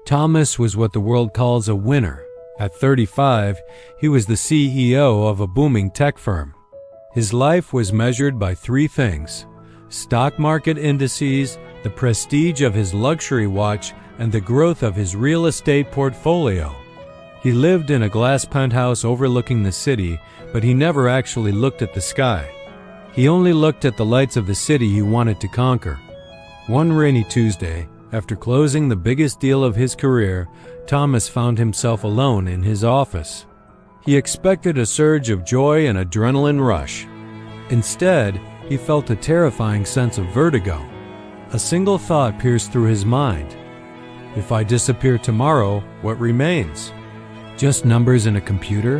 Thomas was what the world calls a winner. At 35, he was the CEO of a booming tech firm. His life was measured by three things: stock market indices, the prestige of his luxury watch, and the growth of his real estate portfolio. He lived in a glass penthouse overlooking the city, but he never actually looked at the sky. He only looked at the lights of the city he wanted to conquer. One rainy Tuesday, after closing the biggest deal of his career, Thomas found himself alone in his office. He expected a surge of joy and adrenaline rush. Instead, he felt a terrifying sense of vertigo. A single thought pierced through his mind. If I disappear tomorrow, what remains? Just numbers in a computer?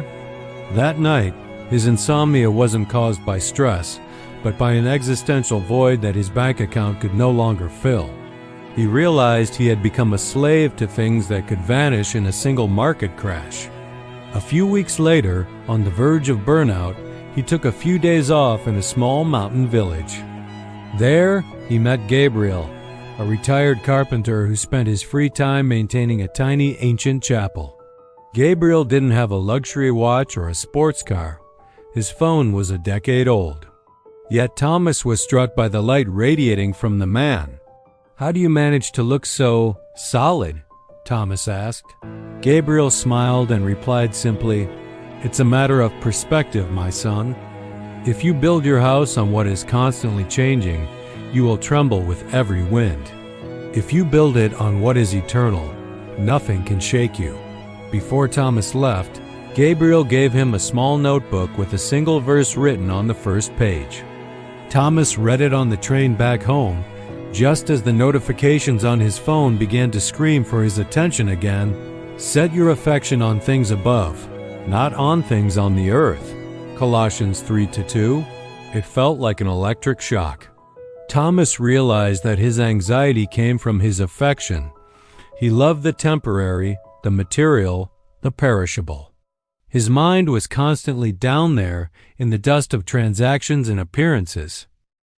That night, his insomnia wasn't caused by stress, but by an existential void that his bank account could no longer fill. He realized he had become a slave to things that could vanish in a single market crash. A few weeks later, on the verge of burnout, he took a few days off in a small mountain village. There, he met Gabriel, a retired carpenter who spent his free time maintaining a tiny ancient chapel. Gabriel didn't have a luxury watch or a sports car. His phone was a decade old. Yet Thomas was struck by the light radiating from the man. "How do you manage to look so solid?" Thomas asked. Gabriel smiled and replied simply, "It's a matter of perspective, my son. If you build your house on what is constantly changing, you will tremble with every wind. If you build it on what is eternal, nothing can shake you." Before Thomas left, Gabriel gave him a small notebook with a single verse written on the first page. Thomas read it on the train back home, just as the notifications on his phone began to scream for his attention again. "Set your affection on things above, not on things on the earth." Colossians 3:2. It felt like an electric shock. Thomas realized that his anxiety came from his affection. He loved the temporary, the material, the perishable. His mind was constantly down there in the dust of transactions and appearances.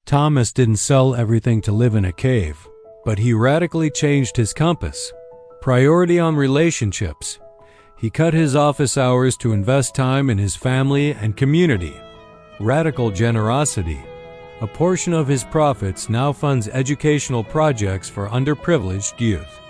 Thomas didn't sell everything to live in a cave, but he radically changed his compass. Priority on relationships. He cut his office hours to invest time in his family and community. Radical generosity. A portion of his profits now funds educational projects for underprivileged youth.